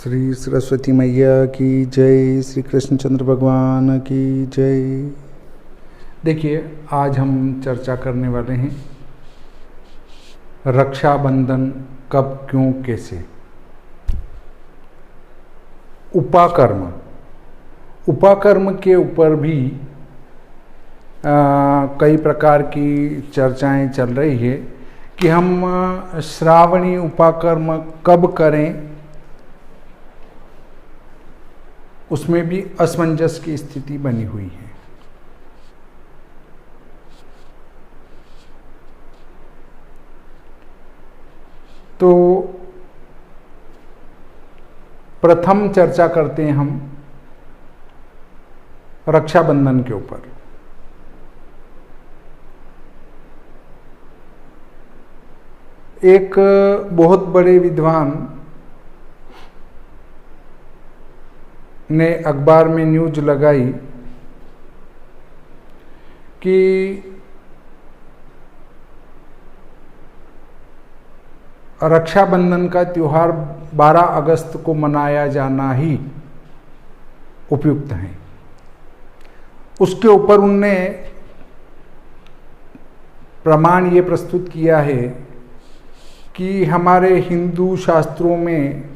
श्री सरस्वती मैया की जय, श्री कृष्णचंद्र भगवान की जय। देखिए, आज हम चर्चा करने वाले हैं रक्षाबंधन कब, क्यों, कैसे। उपाकर्म के ऊपर भी कई प्रकार की चर्चाएं चल रही है कि हम श्रावणी उपाकर्म कब करें। उसमें भी असमंजस की स्थिति बनी हुई है। तो प्रथम चर्चा करते हैं हम रक्षाबंधन के ऊपर। एक बहुत बड़े विद्वान ने अखबार में न्यूज लगाई कि रक्षाबंधन का त्योहार 12 अगस्त को मनाया जाना ही उपयुक्त है। उसके ऊपर उनने प्रमाण ये प्रस्तुत किया है कि हमारे हिंदू शास्त्रों में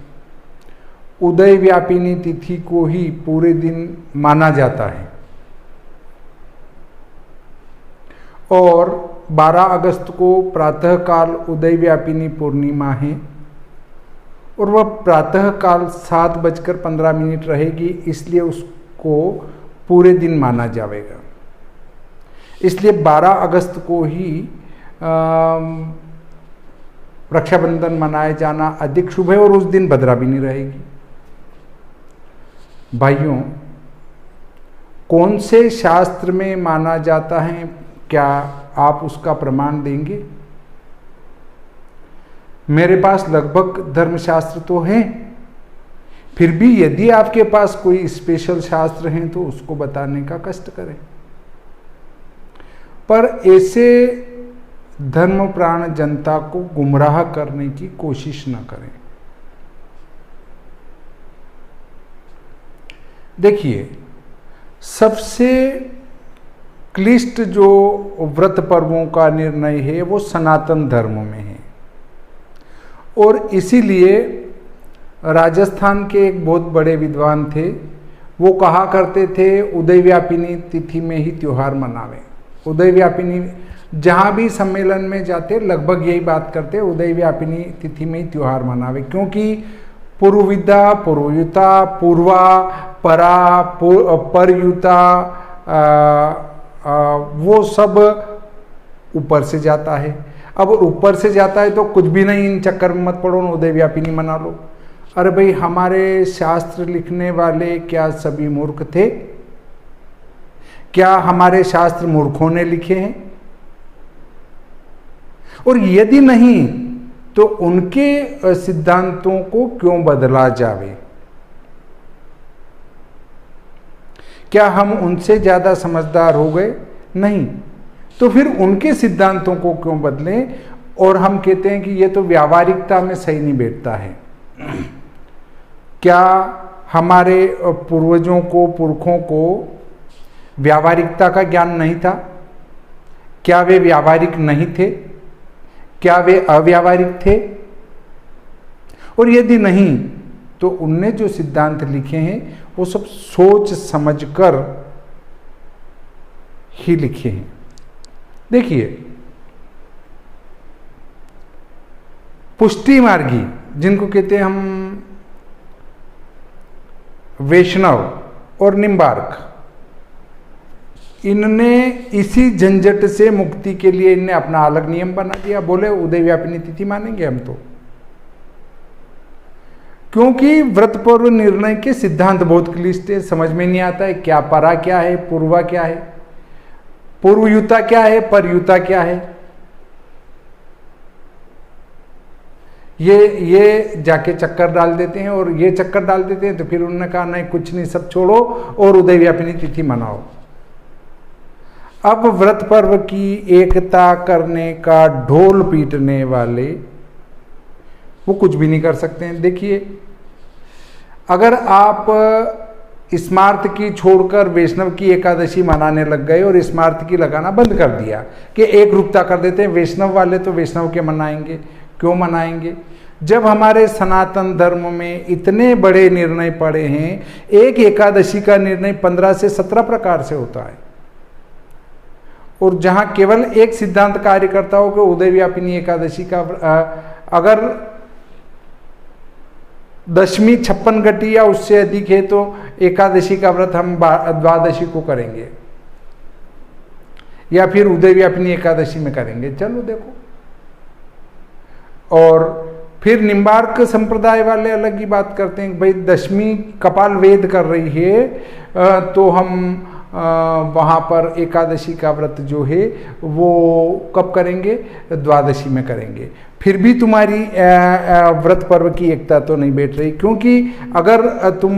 उदय व्यापिनी तिथि को ही पूरे दिन माना जाता है और 12 अगस्त को प्रातःकाल उदय व्यापिनी पूर्णिमा है और वह प्रातःकाल 7:15 रहेगी, इसलिए उसको पूरे दिन माना जाएगा। इसलिए 12 अगस्त को ही रक्षाबंधन मनाया जाना अधिक शुभ है और उस दिन भद्रा भी नहीं रहेगी। भाइयों, कौन से शास्त्र में माना जाता है, क्या आप उसका प्रमाण देंगे? मेरे पास लगभग धर्मशास्त्र तो हैं, फिर भी यदि आपके पास कोई स्पेशल शास्त्र हैं तो उसको बताने का कष्ट करें। पर ऐसे धर्मप्राण जनता को गुमराह करने की कोशिश न करें। देखिए, सबसे क्लिष्ट जो व्रत पर्वों का निर्णय है वो सनातन धर्म में है और इसीलिए राजस्थान के एक बहुत बड़े विद्वान थे, वो कहा करते थे उदय व्यापिनी तिथि में ही त्योहार मनावें। उदय व्यापिनी, जहाँ भी सम्मेलन में जाते लगभग यही बात करते, उदय व्यापिनी तिथि में ही त्योहार मनावे, क्योंकि पूर्वविदा, पूर्वयुता, पूर्वा, परा, परयुता, वो सब ऊपर से जाता है। अब ऊपर से जाता है तो कुछ भी नहीं, इन चक्कर में मत पड़ो, उदय व्यापिनी मना लो। अरे भाई, हमारे शास्त्र लिखने वाले क्या सभी मूर्ख थे? क्या हमारे शास्त्र मूर्खों ने लिखे हैं? और यदि नहीं तो उनके सिद्धांतों को क्यों बदला जावे? क्या हम उनसे ज्यादा समझदार हो गए? नहीं। तो फिर उनके सिद्धांतों को क्यों बदलें? और हम कहते हैं कि ये तो व्यावहारिकता में सही नहीं बैठता है। क्या हमारे पूर्वजों को, पुरखों को व्यावहारिकता का ज्ञान नहीं था? क्या वे व्यावहारिक नहीं थे? क्या वे अव्यावहारिक थे? और यदि नहीं तो उनने जो सिद्धांत लिखे हैं वो सब सोच समझकर ही लिखे हैं। देखिए, पुष्टि मार्गी, जिनको कहते हैं हम वैष्णव और निम्बार्क, इनने इसी झंझट से मुक्ति के लिए इनने अपना अलग नियम बना दिया। बोले उदय व्यापिनी तिथि मानेंगे हम तो, क्योंकि व्रत पर्व निर्णय के सिद्धांत बहुत क्लिष्ट है, समझ में नहीं आता है क्या परा क्या है, पूर्वा क्या है, पूर्वयुता क्या है, परयुता क्या है। ये जाके चक्कर डाल देते हैं और ये चक्कर डाल देते हैं, तो फिर उन्होंने कहा नहीं, कुछ नहीं, सब छोड़ो और उदय व्यापिनी तिथि मनाओ। अब व्रत पर्व की एकता करने का ढोल पीटने वाले वो कुछ भी नहीं कर सकते हैं। देखिए, अगर आप स्मार्त की छोड़कर वैष्णव की एकादशी मनाने लग गए और स्मार्त की लगाना बंद कर दिया कि एक रूपता कर देते हैं, वैष्णव वाले तो वैष्णव के मनाएंगे, क्यों मनाएंगे? जब हमारे सनातन धर्म में इतने बड़े निर्णय पड़े हैं, एक एकादशी का निर्णय 15 से 17 प्रकार से होता है, और जहां केवल एक सिद्धांत कार्य करता हो कि उदय व्यापिनी एकादशी का अगर दशमी 56 घटी या उससे अधिक है तो एकादशी का व्रत हम द्वादशी को करेंगे या फिर उदय व्यापिनी एकादशी में करेंगे। चलो देखो, और फिर निम्बार्क संप्रदाय वाले अलग ही बात करते हैं, भाई दशमी कपाल वेद कर रही है तो हम वहाँ पर एकादशी का व्रत जो है वो कब करेंगे? द्वादशी में करेंगे। फिर भी तुम्हारी व्रत पर्व की एकता तो नहीं बैठ रही, क्योंकि अगर तुम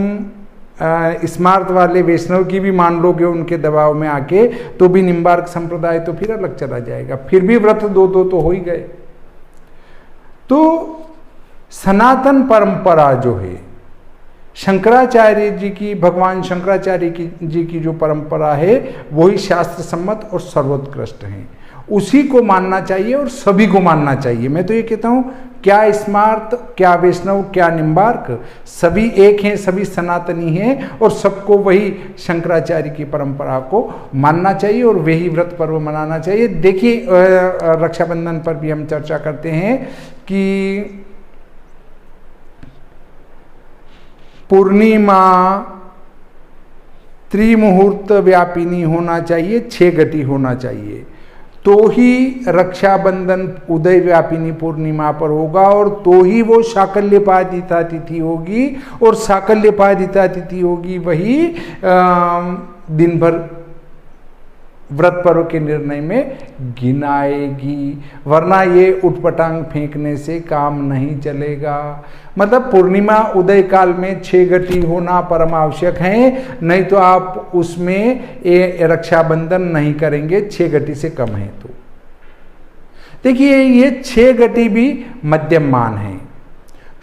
स्मार्त वाले वैष्णव की भी मान लोगे उनके दबाव में आके, तो भी निम्बार्क संप्रदाय तो फिर अलग चला जाएगा, फिर भी व्रत दो तो हो ही गए। तो सनातन परंपरा जो है शंकराचार्य जी की, भगवान शंकराचार्य जी की जो परंपरा है वही शास्त्र सम्मत और सर्वोत्कृष्ट है, उसी को मानना चाहिए और सभी को मानना चाहिए। मैं तो ये कहता हूँ, क्या स्मार्त, क्या वैष्णव, क्या निम्बार्क, सभी एक हैं, सभी सनातनी हैं और सबको वही शंकराचार्य की परंपरा को मानना चाहिए और वही व्रत पर्व मनाना चाहिए। देखिए, रक्षाबंधन पर भी हम चर्चा करते हैं कि पूर्णिमा त्रिमुहूर्त व्यापिनी होना चाहिए, 6 घटी होना चाहिए, तो ही रक्षाबंधन उदय व्यापिनी पूर्णिमा पर होगा और तो ही वो साकल्यपादिता तिथि होगी, और साकल्यपादिता तिथि होगी वही दिन भर व्रत पर्व के निर्णय में गिनाएगी, वरना ये उटपटांग फेंकने से काम नहीं चलेगा। मतलब पूर्णिमा उदय काल में 6 घटी होना परम आवश्यक है, नहीं तो आप उसमें रक्षाबंधन नहीं करेंगे 6 घटी से कम है तो। देखिए, ये 6 घटी भी मध्यम मान है,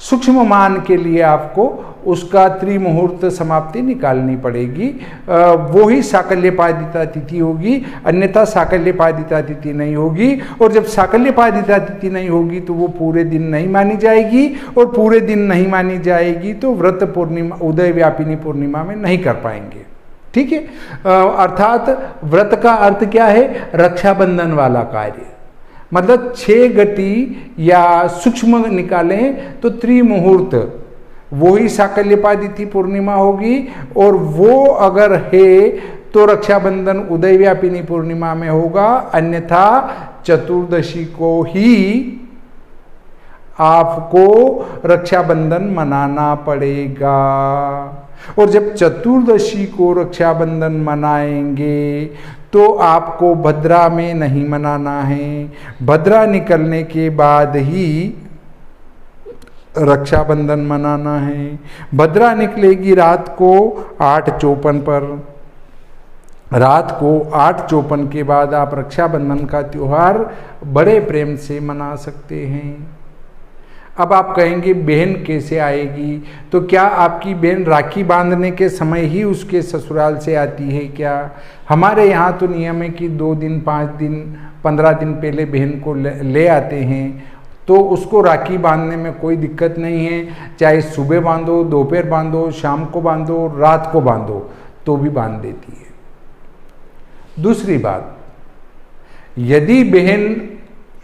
सूक्ष्म मान के लिए आपको उसका त्रिमुहूर्त समाप्ति निकालनी पड़ेगी, वो ही साकल्यपादिता तिथि होगी, अन्यथा साकल्यपादिता तिथि नहीं होगी। और जब साकल्यपादिता तिथि नहीं होगी तो वो पूरे दिन नहीं मानी जाएगी, और पूरे दिन नहीं मानी जाएगी तो व्रत पूर्णिमा उदय व्यापिनी पूर्णिमा में नहीं कर पाएंगे। ठीक है, अर्थात व्रत का अर्थ क्या है? रक्षाबंधन वाला कार्य, मतलब 6 घटी या सूक्ष्म निकालें तो त्रिमुहूर्त वो ही साकल्यपादिति पूर्णिमा होगी, और वो अगर है तो रक्षाबंधन उदय व्यापिनी पूर्णिमा में होगा, अन्यथा चतुर्दशी को ही आपको रक्षाबंधन मनाना पड़ेगा। और जब चतुर्दशी को रक्षाबंधन मनाएंगे तो आपको भद्रा में नहीं मनाना है, भद्रा निकलने के बाद ही रक्षाबंधन मनाना है। भद्रा निकलेगी रात को 8:54 पर, रात को 8:54 के बाद आप रक्षाबंधन का त्योहार बड़े प्रेम से मना सकते हैं। अब आप कहेंगे बहन कैसे आएगी? तो क्या आपकी बहन राखी बांधने के समय ही उसके ससुराल से आती है क्या? हमारे यहाँ तो नियम है कि 2 दिन, 5 दिन, 15 दिन पहले बहन को ले आते हैं, तो उसको राखी बांधने में कोई दिक्कत नहीं है, चाहे सुबह बांधो, दोपहर बांधो, शाम को बांधो, रात को बांधो, तो भी बांध देती है। दूसरी बात, यदि बहन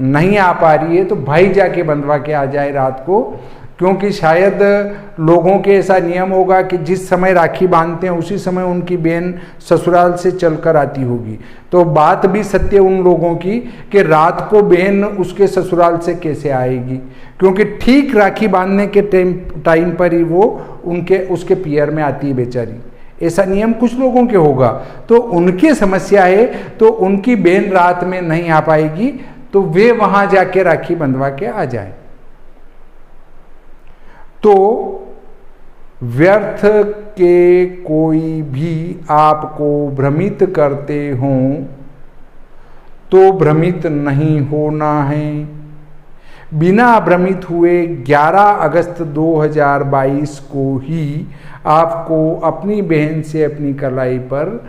नहीं आ पा रही है तो भाई जाके बंधवा के आ जाए रात को, क्योंकि शायद लोगों के ऐसा नियम होगा कि जिस समय राखी बांधते हैं उसी समय उनकी बहन ससुराल से चलकर आती होगी। तो बात भी सत्य उन लोगों की कि रात को बहन उसके ससुराल से कैसे आएगी, क्योंकि ठीक राखी बांधने के टाइम पर ही वो उसके पियर में आती है बेचारी। ऐसा नियम कुछ लोगों के होगा, तो उनकी समस्या है, तो उनकी बहन रात में नहीं आ पाएगी, तो वे वहां जाके राखी बंधवा के आ जाए। तो व्यर्थ के कोई भी आपको भ्रमित करते हों तो भ्रमित नहीं होना है। बिना भ्रमित हुए 11 अगस्त 2022 को ही आपको अपनी बहन से अपनी कलाई पर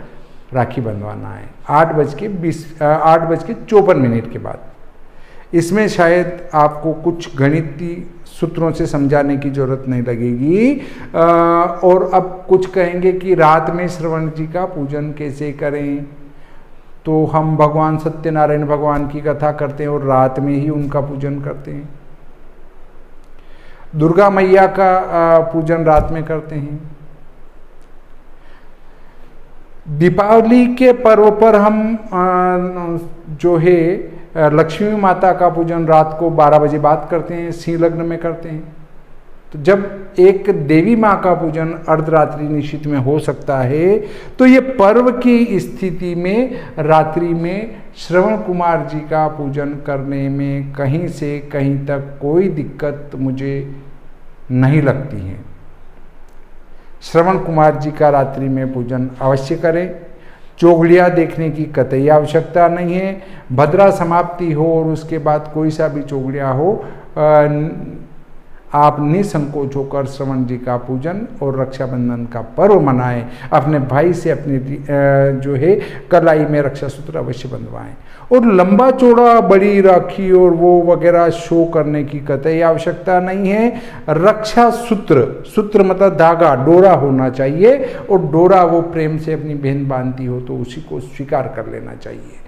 राखी बंधवाना है 8:54 के बाद। इसमें शायद आपको कुछ गणितीय सूत्रों से समझाने की जरूरत नहीं लगेगी। और अब कुछ कहेंगे कि रात में श्रवण जी का पूजन कैसे करें, तो हम भगवान सत्यनारायण भगवान की कथा करते हैं और रात में ही उनका पूजन करते हैं। दुर्गा मैया का पूजन रात में करते हैं। दीपावली के पर्व पर हम जो है लक्ष्मी माता का पूजन रात को 12 बजे बाद करते हैं, सिंह लग्न में करते हैं। तो जब एक देवी माँ का पूजन अर्धरात्रि निश्चित में हो सकता है, तो ये पर्व की स्थिति में रात्रि में श्रवण कुमार जी का पूजन करने में कहीं से कहीं तक कोई दिक्कत मुझे नहीं लगती है। श्रवण कुमार जी का रात्रि में पूजन अवश्य करें। चोगलिया देखने की कतई आवश्यकता नहीं है। भद्रा समाप्ति हो और उसके बाद कोई सा भी चोगलिया हो, आप निसंकोच होकर श्रवण जी का पूजन और रक्षाबंधन का पर्व मनाएं। अपने भाई से अपनी जो है कलाई में रक्षा सूत्र अवश्य बंधवाएं। और लंबा चौड़ा बड़ी राखी और वो वगैरह शो करने की कतई आवश्यकता नहीं है। रक्षा सूत्र, सूत्र मतलब धागा, डोरा होना चाहिए और डोरा वो प्रेम से अपनी बहन बांधती हो तो उसी को स्वीकार कर लेना चाहिए।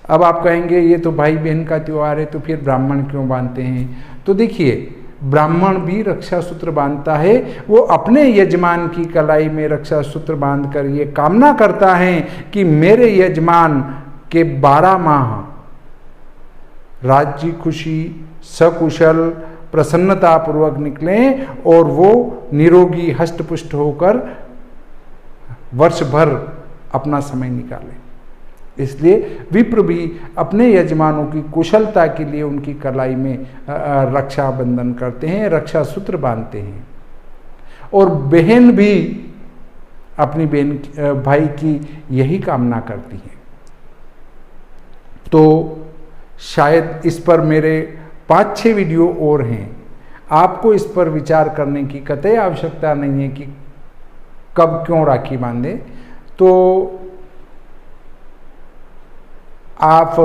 अब आप कहेंगे ये तो भाई बहन का त्योहार है, तो फिर ब्राह्मण क्यों बांधते हैं? तो देखिए, ब्राह्मण भी रक्षा सूत्र बांधता है। वो अपने यजमान की कलाई में रक्षा सूत्र बांधकर ये कामना करता है कि मेरे यजमान के 12 माह राज्य खुशी सकुशल प्रसन्नता पूर्वक निकलें और वो निरोगी हष्टपुष्ट होकर वर्ष भर अपना समय निकालें। इसलिए विप्र भी अपने यजमानों की कुशलता के लिए उनकी कलाई में रक्षा बंधन करते हैं, रक्षा सूत्र बांधते हैं। और बहन भी अपनी बहन भाई की यही कामना करती है। तो शायद इस पर मेरे 5-6 वीडियो और हैं। आपको इस पर विचार करने की कतई आवश्यकता नहीं है कि कब क्यों राखी बांधे। तो आप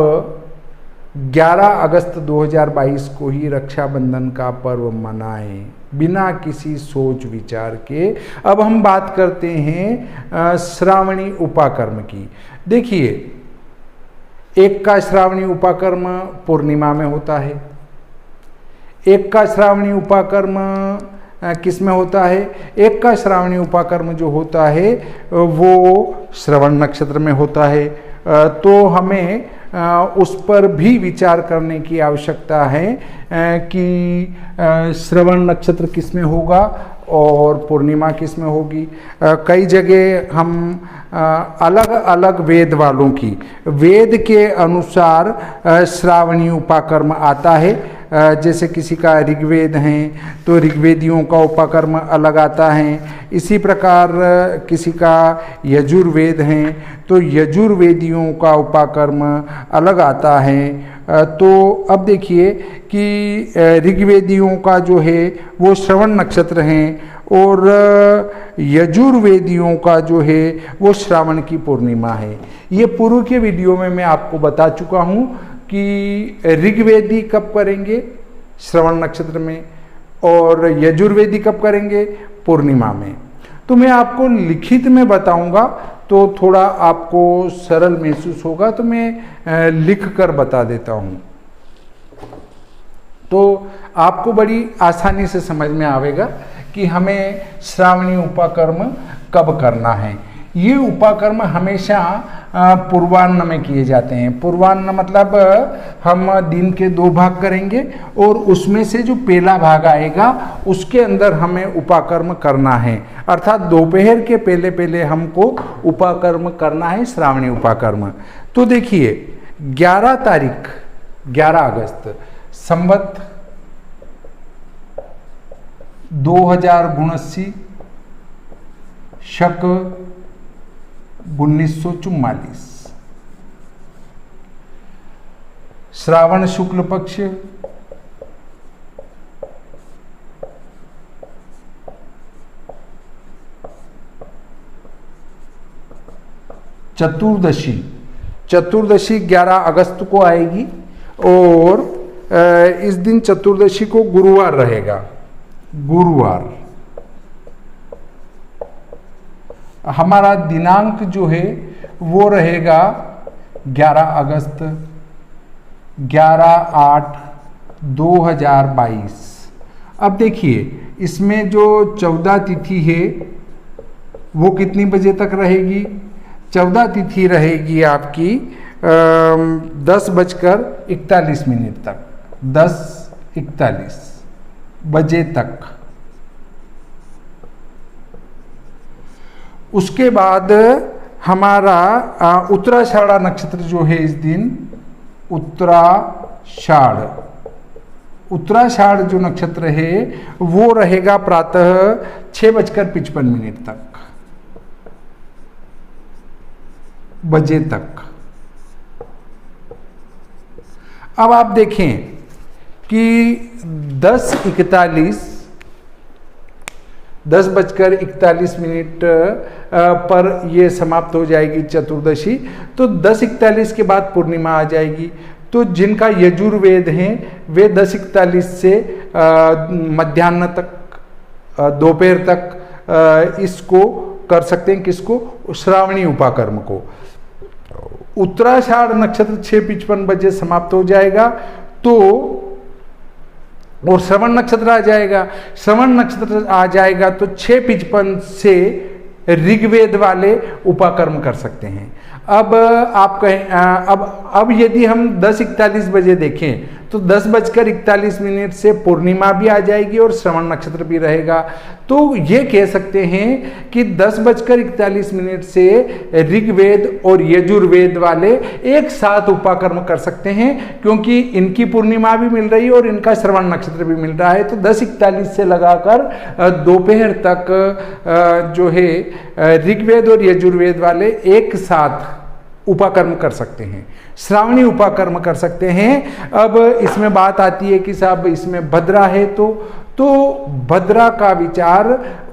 11 अगस्त 2022 को ही रक्षाबंधन का पर्व मनाएं बिना किसी सोच विचार के। अब हम बात करते हैं श्रावणी उपाकर्म की। देखिए, एक का श्रावणी उपाकर्म पूर्णिमा में होता है, एक का श्रावणी उपाकर्म किस में होता है? एक का श्रावणी उपाकर्म जो होता है वो श्रवण नक्षत्र में होता है। तो हमें उस पर भी विचार करने की आवश्यकता है कि श्रवण नक्षत्र किस में होगा और पूर्णिमा किस में होगी। कई जगह हम अलग अलग वेद वालों की वेद के अनुसार श्रावणी उपाकर्म आता है। जैसे किसी का ऋग्वेद है तो ऋग्वेदियों का उपाकर्म अलग आता है। इसी प्रकार किसी का यजुर्वेद है तो यजुर्वेदियों का उपाकर्म अलग आता है। तो अब देखिए कि ऋग्वेदियों का जो है वो श्रवण नक्षत्र हैं और यजुर्वेदियों का जो है वो श्रावण की पूर्णिमा है। ये पूर्व के वीडियो में मैं आपको बता चुका हूँ कि ऋग्वेदी कब करेंगे? श्रवण नक्षत्र में। और यजुर्वेदी कब करेंगे? पूर्णिमा में। तो मैं आपको लिखित में बताऊंगा तो थोड़ा आपको सरल महसूस होगा, तो मैं लिख कर बता देता हूं तो आपको बड़ी आसानी से समझ में आवेगा कि हमें श्रावणी उपाकर्म कब करना है। ये उपाकर्म हमेशा पूर्वान्न में किए जाते हैं। पूर्वान्न मतलब हम दिन के 2 भाग करेंगे और उसमें से जो पहला भाग आएगा उसके अंदर हमें उपाकर्म करना है। अर्थात दोपहर के पहले पहले हमको उपाकर्म करना है, श्रावणी उपाकर्म। तो देखिए 11 तारीख 11 अगस्त संवत 2079 शक 1944 श्रावण शुक्ल पक्ष चतुर्दशी, चतुर्दशी 11 अगस्त को आएगी और इस दिन चतुर्दशी को गुरुवार रहेगा। गुरुवार हमारा दिनांक जो है वो रहेगा 11 अगस्त, 11/8/2022। अब देखिए इसमें जो 14 तिथि है वो कितनी बजे तक रहेगी? 14 तिथि रहेगी आपकी 10:41 तक, 10:41 बजे तक। उसके बाद हमारा उत्तराषाढ़ नक्षत्र जो है इस दिन, उत्तराषाढ़ जो नक्षत्र है वो रहेगा प्रातः 6:55 तक, बजे तक। अब आप देखें कि 10:41 पर ये समाप्त हो जाएगी चतुर्दशी। तो 10:41 के बाद पूर्णिमा आ जाएगी। तो जिनका यजुर्वेद हैं वे 10:41 से मध्याह्न तक, दोपहर तक इसको कर सकते हैं। किसको? श्रावणी उपाकर्म को। उत्तराषाढ़ नक्षत्र 6:55 बजे समाप्त हो जाएगा तो, और श्रवण नक्षत्र आ जाएगा। श्रवण नक्षत्र आ जाएगा तो 6:55 से ऋग्वेद वाले उपाकर्म कर सकते हैं। अब आप कहें अब यदि हम 10:41 बजे देखें तो 10:41 से पूर्णिमा भी आ जाएगी और श्रवण नक्षत्र भी रहेगा। तो ये कह सकते हैं कि 10:41 से ऋग्वेद और यजुर्वेद वाले एक साथ उपाकर्म कर सकते हैं, क्योंकि इनकी पूर्णिमा भी मिल रही है और इनका श्रवण नक्षत्र भी मिल रहा है। तो 10:41 से लगाकर दोपहर तक जो है ऋग्वेद और यजुर्वेद वाले एक साथ उपाकर्म कर सकते हैं, श्रावणी उपाकर्म कर सकते हैं। अब इसमें बात आती है कि साहब इसमें भद्रा है तो भद्रा का विचार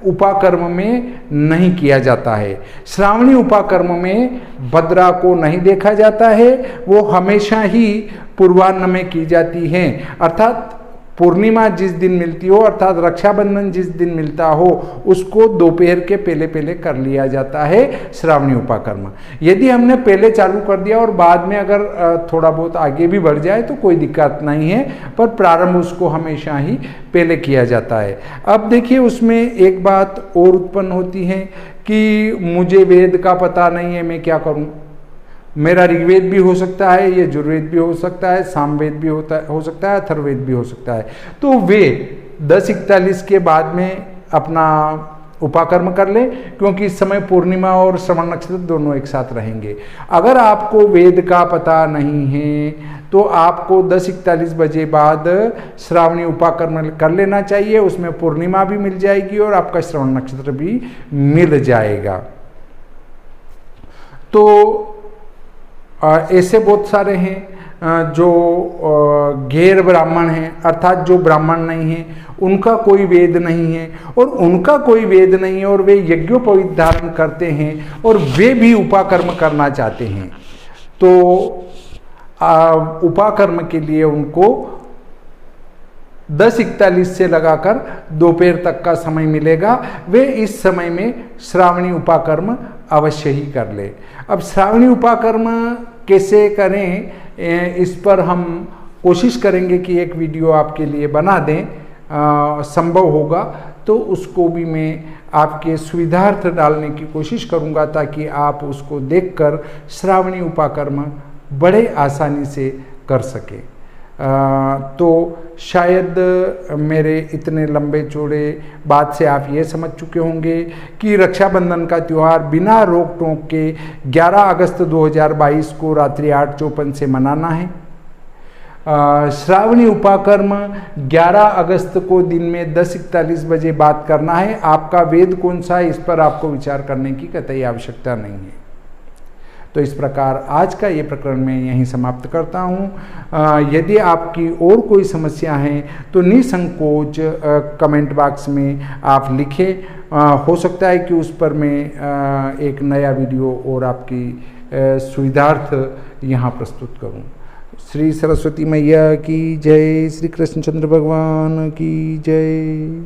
उपाकर्म में नहीं किया जाता है। श्रावणी उपाकर्म में भद्रा को नहीं देखा जाता है, वो हमेशा ही पूर्वाह्न में की जाती है। अर्थात पूर्णिमा जिस दिन मिलती हो, अर्थात रक्षाबंधन जिस दिन मिलता हो, उसको दोपहर के पहले कर लिया जाता है श्रावणी उपाकर्म। यदि हमने पहले चालू कर दिया और बाद में अगर थोड़ा बहुत आगे भी बढ़ जाए तो कोई दिक्कत नहीं है, पर प्रारंभ उसको हमेशा ही पहले किया जाता है। अब देखिए उसमें एक बात और उत्पन्न होती है कि मुझे वेद का पता नहीं है, मैं क्या करूं? मेरा ऋग्वेद भी हो सकता है, यजुर्वेद भी हो सकता है, सामवेद भी हो सकता है, अथर्ववेद भी हो सकता है। तो वे 10:41 के बाद में अपना उपाकर्म कर लें, क्योंकि इस समय पूर्णिमा और श्रवण नक्षत्र दोनों एक साथ रहेंगे। अगर आपको वेद का पता नहीं है तो आपको 10:41 बजे बाद श्रावणी उपाकर्म कर लेना चाहिए। उसमें पूर्णिमा भी मिल जाएगी और आपका श्रवण नक्षत्र भी मिल जाएगा। तो ऐसे बहुत सारे हैं जो गैर ब्राह्मण हैं, अर्थात जो ब्राह्मण नहीं हैं, उनका कोई वेद नहीं है और उनका कोई वेद नहीं है और वे यज्ञोपवीत धारण करते हैं और वे भी उपाकर्म करना चाहते हैं। तो उपाकर्म के लिए उनको 10:41 से लगाकर दोपहर तक का समय मिलेगा। वे इस समय में श्रावणी उपाकर्म अवश्य ही कर ले। अब श्रावणी उपाकर्म कैसे करें, इस पर हम कोशिश करेंगे कि एक वीडियो आपके लिए बना दें। संभव होगा तो उसको भी मैं आपके सुविधार्थ डालने की कोशिश करूंगा, ताकि आप उसको देखकर श्रावणी उपाकर्म बड़े आसानी से कर सकें। तो शायद मेरे इतने लंबे चौड़े बात से आप ये समझ चुके होंगे कि रक्षाबंधन का त्यौहार बिना रोक टोक के 11 अगस्त 2022 को रात्रि 8:54 से मनाना है। श्रावणी उपाकर्म 11 अगस्त को दिन में 10:41 बजे बात करना है। आपका वेद कौन सा है इस पर आपको विचार करने की कतई आवश्यकता नहीं है। तो इस प्रकार आज का ये प्रकरण मैं यहीं समाप्त करता हूँ। यदि आपकी और कोई समस्या है तो निसंकोच कमेंट बॉक्स में आप लिखें। हो सकता है कि उस पर मैं एक नया वीडियो और आपकी सुविधार्थ यहाँ प्रस्तुत करूँ। श्री सरस्वती मैया की जय, श्री कृष्णचंद्र भगवान की जय।